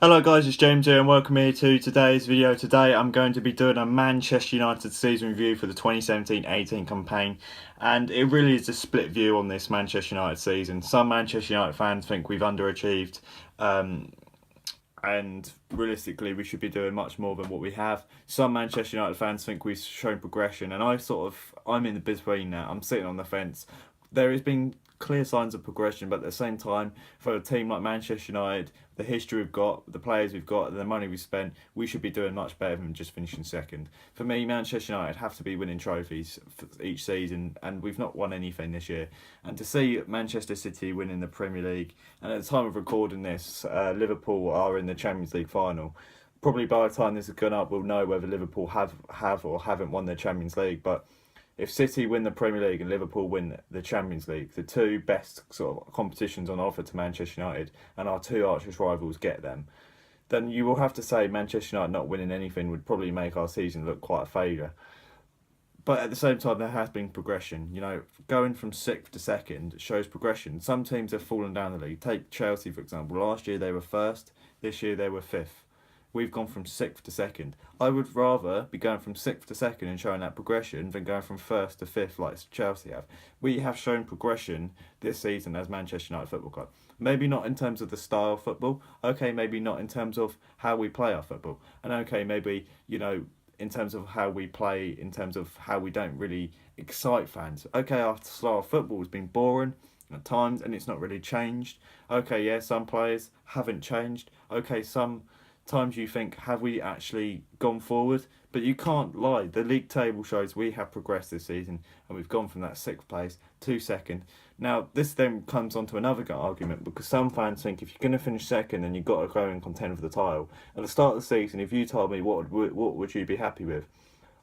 Hello guys, it's James here and welcome here to today's video. Today I'm going to be doing a Manchester United season review for the 2017-18 campaign, and it really is a split view on this Manchester United season. Some Manchester United fans think we've underachieved, and realistically we should be doing much more than what we have. Some Manchester United fans think we've shown progression, and I'm in the between now. I'm sitting on the fence. There has been clear signs of progression, but at the same time, for a team like Manchester United, the history we've got, the players we've got, the money we've spent, we should be doing much better than just finishing second. For me, Manchester United have to be winning trophies for each season, and we've not won anything this year. And to see Manchester City winning the Premier League, and at the time of recording this, Liverpool are in the Champions League final. Probably by the time this has gone up, we'll know whether Liverpool have or haven't won the Champions League. But if City win the Premier League and Liverpool win the Champions League, the two best sort of competitions on offer to Manchester United, and our two arch rivals get them, then you will have to say Manchester United not winning anything would probably make our season look quite a failure. But at the same time, there has been progression. Going from sixth to second shows progression. Some teams have fallen down the league. Take Chelsea, for example. Last year they were first. This year they were fifth. We've gone from sixth to second. I would rather be going from sixth to second and showing that progression than going from first to fifth like Chelsea have. We have shown progression this season as Manchester United Football Club. Maybe not in terms of the style of football. Okay, maybe not in terms of how we play our football. And okay, maybe, in terms of how we play, in terms of how we don't really excite fans. Okay, our style of football has been boring at times and it's not really changed. Okay, yeah, some players haven't changed. Okay, some times you think, have we actually gone forward? But you can't lie. The league table shows we have progressed this season, and we've gone from that sixth place to second. Now, this then comes on to another argument, because some fans think if you're going to finish second, then you've got to go and contend for the title. At the start of the season, if you told me what would you be happy with,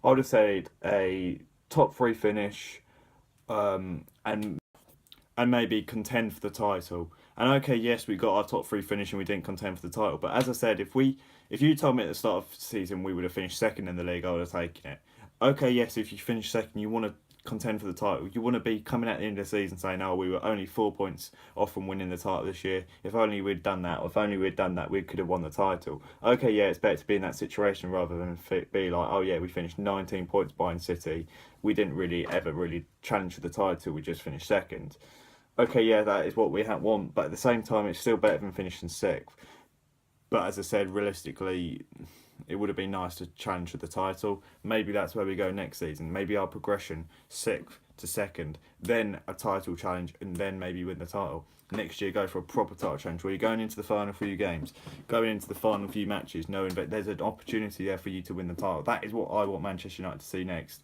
I would have said a top three finish, and maybe contend for the title. And okay, yes, we got our top three finish and we didn't contend for the title. But as I said, if you told me at the start of the season we would have finished second in the league, I would have taken it. Okay, yes, if you finish second, you want to contend for the title. You want to be coming at the end of the season saying, "Oh, we were only 4 points off from winning the title this year. If only we'd done that. Or if only we'd done that, we could have won the title." Okay, yeah, it's better to be in that situation rather than be like, "Oh yeah, we finished 19 points behind City. We didn't really ever really challenge for the title. We just finished second." Okay, yeah, that is what we want, but at the same time, it's still better than finishing sixth. But as I said, realistically, it would have been nice to challenge for the title. Maybe that's where we go next season. Maybe our progression, sixth to second, then a title challenge, and then maybe win the title. Next year, go for a proper title challenge where you're going into the final few games, going into the final few matches, knowing that there's an opportunity there for you to win the title. That is what I want Manchester United to see next.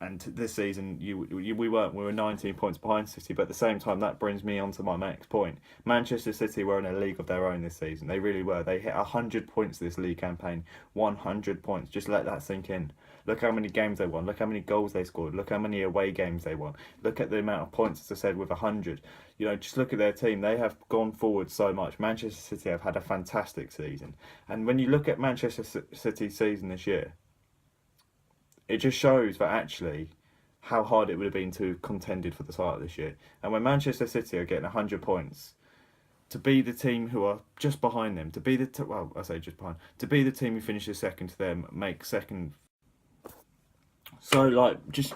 And this season, we were 19 points behind City, but at the same time, that brings me on to my next point. Manchester City were in a league of their own this season. They really were. They hit 100 points this league campaign. 100 points. Just let that sink in. Look how many games they won. Look how many goals they scored. Look how many away games they won. Look at the amount of points, as I said, with 100. Just look at their team. They have gone forward so much. Manchester City have had a fantastic season. And when you look at Manchester City's season this year, it just shows that actually how hard it would have been to have contended for the title this year. And when Manchester City are getting 100 points, to be the team who are just behind them, to be to be the team who finishes second to them, make second. So just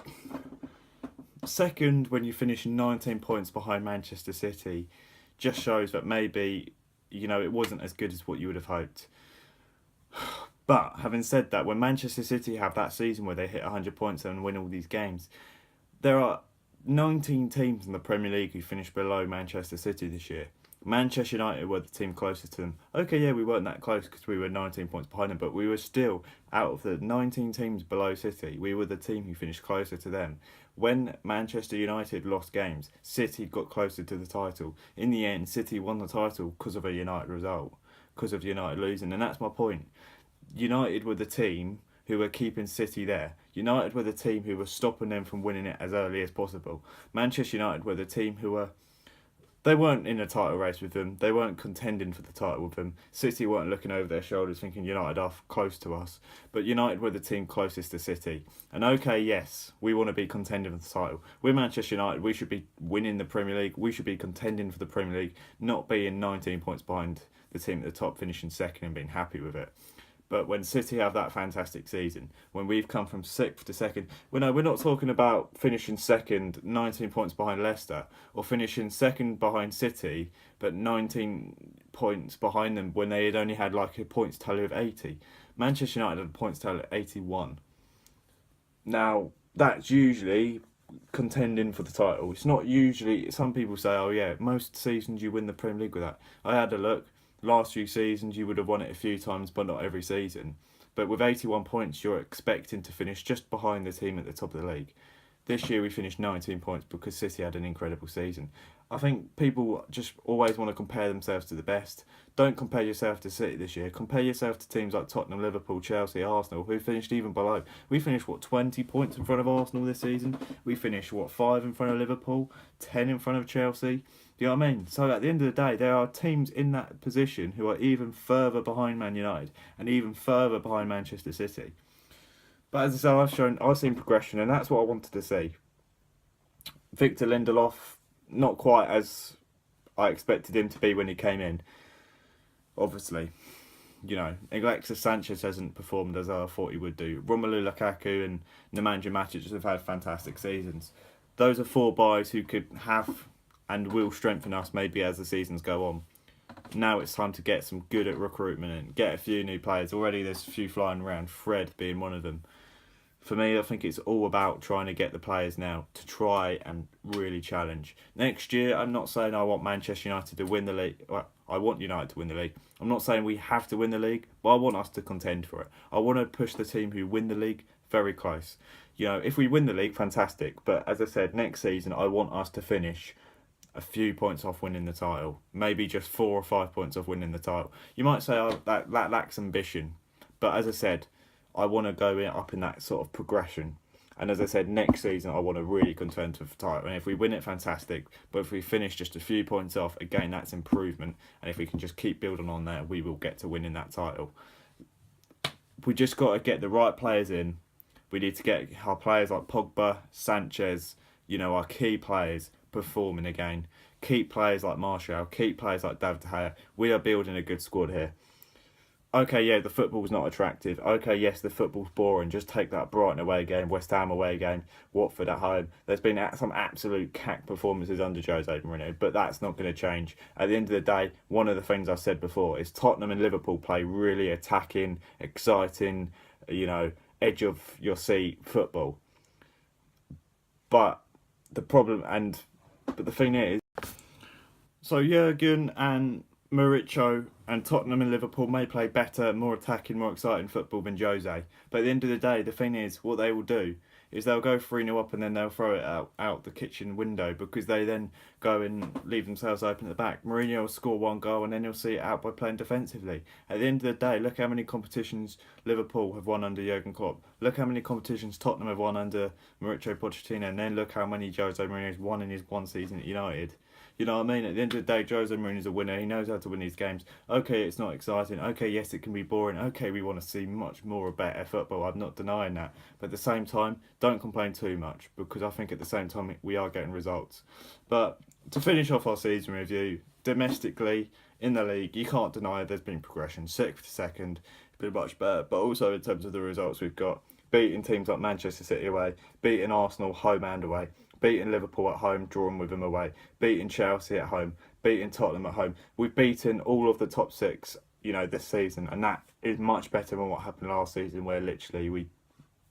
second when you finish 19 points behind Manchester City, just shows that maybe it wasn't as good as what you would have hoped. But having said that, when Manchester City have that season where they hit 100 points and win all these games, there are 19 teams in the Premier League who finished below Manchester City this year. Manchester United were the team closest to them. Okay, yeah, we weren't that close because we were 19 points behind them, but we were still, out of the 19 teams below City, we were the team who finished closer to them. When Manchester United lost games, City got closer to the title. In the end, City won the title because of a United result, because of United losing, and that's my point. United were the team who were keeping City there. United were the team who were stopping them from winning it as early as possible. Manchester United were the team who were They weren't in a title race with them. They weren't contending for the title with them. City weren't looking over their shoulders thinking United are close to us. But United were the team closest to City. And okay, yes, we want to be contending for the title. We're Manchester United. We should be winning the Premier League. We should be contending for the Premier League, not being 19 points behind the team at the top, finishing second and being happy with it. But when City have that fantastic season, when we've come from sixth to second, well, no, we're not talking about finishing second, 19 points behind Leicester, or finishing second behind City, but 19 points behind them when they had only had like a points tally of 80. Manchester United had a points tally of 81. Now, that's usually contending for the title. It's not usually, some people say, oh yeah, most seasons you win the Premier League with that. I had a look. Last few seasons you would have won it a few times, but not every season. But with 81 points, you're expecting to finish just behind the team at the top of the league. This year we finished 19 points because City had an incredible season. I think people just always want to compare themselves to the best. Don't compare yourself to City this year. Compare yourself to teams like Tottenham, Liverpool, Chelsea, Arsenal, who finished even below. We finished, 20 points in front of Arsenal this season? We finished, 5 in front of Liverpool? 10 in front of Chelsea? Do you know what I mean? So at the end of the day, there are teams in that position who are even further behind Man United and even further behind Manchester City. But as I said, I've seen progression, and that's what I wanted to see. Victor Lindelof, not quite as I expected him to be when he came in. Obviously, Alexis Sanchez hasn't performed as I thought he would do. Romelu Lukaku and Nemanja Matic have had fantastic seasons. Those are 4 buys who could have and will strengthen us maybe as the seasons go on. Now it's time to get some good at recruitment and get a few new players. Already there's a few flying around, Fred being one of them. For me, I think it's all about trying to get the players now to try and really challenge. Next year, I'm not saying I want Manchester United to win the league. Well, I want United to win the league. I'm not saying we have to win the league, but I want us to contend for it. I want to push the team who win the league very close. If we win the league, fantastic. But as I said, next season, I want us to finish a few points off winning the title. Maybe just 4 or 5 points off winning the title. You might say, oh, that lacks ambition. But as I said, I want to go up in that sort of progression. And as I said, next season I want to really contend for the title. And if we win it, fantastic. But if we finish just a few points off, again, that's improvement. And if we can just keep building on there, we will get to winning that title. We just got to get the right players in. We need to get our players like Pogba, Sanchez, our key players performing again. Keep players like Martial, keep players like David De Gea. We are building a good squad here. Okay, yeah, the football's not attractive. Okay, yes, the football's boring. Just take that Brighton away game, West Ham away game, Watford at home. There's been some absolute cack performances under Jose Mourinho, but that's not going to change. At the end of the day, one of the things I said before is Tottenham and Liverpool play really attacking, exciting, edge of your seat football. But the thing is, so Jurgen and Mauricio and Tottenham and Liverpool may play better, more attacking, more exciting football than Jose. But at the end of the day, the thing is, what they will do is they'll go 3-0 up and then they'll throw it out the kitchen window because they then go and leave themselves open at the back. Mourinho will score 1 goal and then he'll see it out by playing defensively. At the end of the day, look how many competitions Liverpool have won under Jurgen Klopp. Look how many competitions Tottenham have won under Mauricio Pochettino, and then look how many Jose Mourinho has won in his 1 season at United. You know what I mean? At the end of the day, Jose Mourinho's a winner. He knows how to win these games. Okay, it's not exciting. Okay, yes, it can be boring. Okay, we want to see much more of better football. I'm not denying that. But at the same time, don't complain too much because I think at the same time we are getting results. But to finish off our season review, domestically in the league, you can't deny there's been progression. 6th to 2nd, been much better. But also in terms of the results we've got, beating teams like Manchester City away, beating Arsenal home and away, beating Liverpool at home, drawing with them away, beating Chelsea at home, beating Tottenham at home. We've beaten all of the top 6, this season, and that is much better than what happened last season where literally we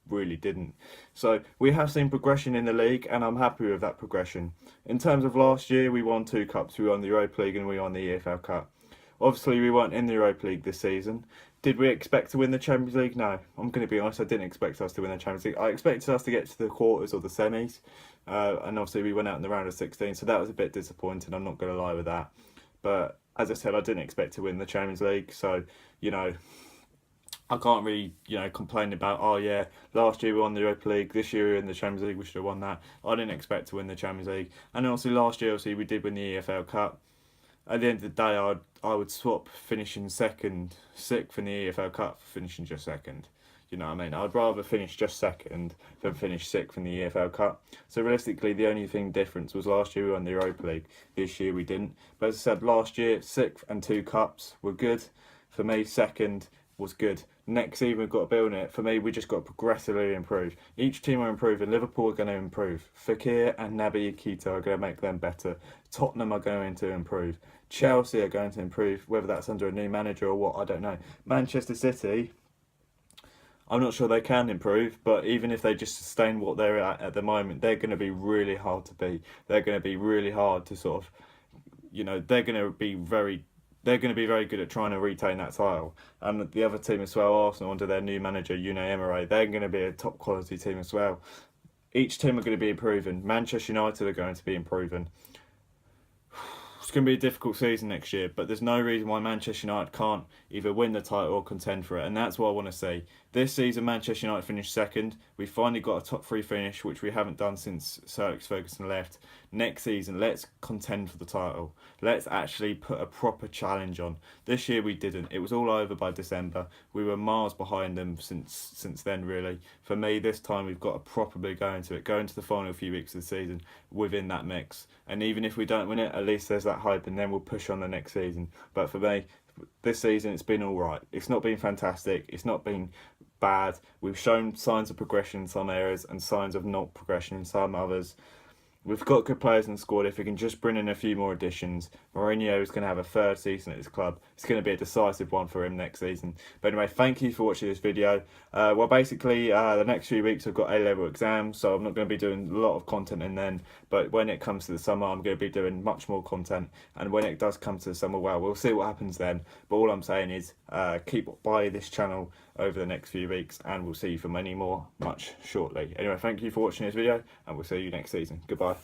really didn't. So we have seen progression in the league and I'm happy with that progression. In terms of last year, we won 2 cups. We won the Europa League and we won the EFL Cup. Obviously, we weren't in the Europa League this season. Did we expect to win the Champions League? No. I'm going to be honest, I didn't expect us to win the Champions League. I expected us to get to the quarters or the semis. And obviously we went out in the round of 16, so that was a bit disappointing. I'm not going to lie with that. But as I said, I didn't expect to win the Champions League. So, I can't really, complain about, oh yeah, last year we won the Europa League, this year we were in the Champions League, we should have won that. I didn't expect to win the Champions League. And obviously last year, obviously, we did win the EFL Cup. At the end of the day, I would swap finishing sixth in the EFL Cup for finishing just second. You know what I mean? I'd rather finish just second than finish sixth in the EFL Cup. So realistically, the only thing difference was last year we won the Europa League. This year we didn't. But as I said, last year sixth and 2 cups were good. For me, second was good. Next season we've got to build it. For me, we just got to progressively improve. Each team are improving. Liverpool are going to improve. Fekir and Naby Keita are going to make them better. Tottenham are going to improve. Chelsea are going to improve. Whether that's under a new manager or what, I don't know. Manchester City, I'm not sure they can improve, but even if they just sustain what they're at the moment, they're going to be really hard to beat. They're going to be really hard to sort of, they're going to be very good at trying to retain that title. And the other team as well, Arsenal, under their new manager, Unai Emery, they're going to be a top quality team as well. Each team are going to be improving. Manchester United are going to be improving. It's going to be a difficult season next year, but there's no reason why Manchester United can't either win the title or contend for it, and that's what I want to see. This season, Manchester United finished second. We finally got a top 3 finish, which we haven't done since Sir Alex Ferguson left. Next season, let's contend for the title. Let's actually put a proper challenge on. This year we didn't. It was all over by December. We were miles behind them since then, really. For me, this time we've got to properly go into it, go into the final few weeks of the season within that mix. And even if we don't win it, at least there's that hype, and then we'll push on the next season. But for me, this season it's been all right. It's not been fantastic. It's not been bad. We've shown signs of progression in some areas and signs of not progression in some others. We've got good players in the squad. If we can just bring in a few more additions, Mourinho is going to have a third season at his club. It's going to be a decisive one for him next season. But anyway, thank you for watching this video. Basically, the next few weeks I've got A-level exams, so I'm not going to be doing a lot of content in then. But when it comes to the summer, I'm going to be doing much more content. And when it does come to the summer, well, we'll see what happens then. But all I'm saying is keep by this channel over the next few weeks, and we'll see you for many more much shortly. Anyway, thank you for watching this video, and we'll see you next season. Goodbye.